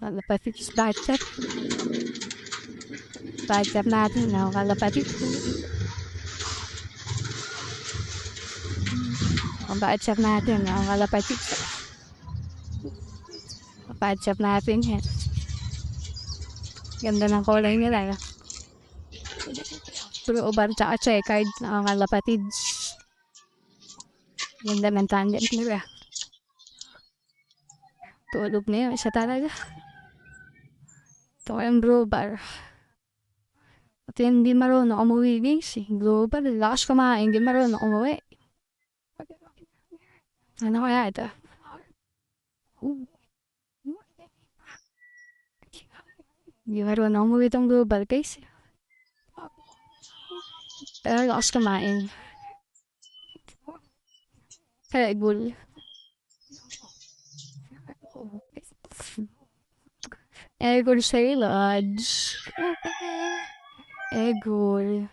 Kalapati starter. Starter natin na kalapati. Ang batcher natin ang kalapati. Batcher natin yan. Ganda ng kulay nila. True over tsaka checkered ang kalapatid. Ganda ng tangent nila. Tulog na yun. Siya talaga. Ito yung blue bar. At hindi marunong umuwi guys. Blue bar. Lakas kumain. Hindi marunong umuwi. Ano kaya ito? Hindi marunong umuwi itong blue bar guys. Pero lakas kumain. Kaya igul. Egol sa ilodge. Egol.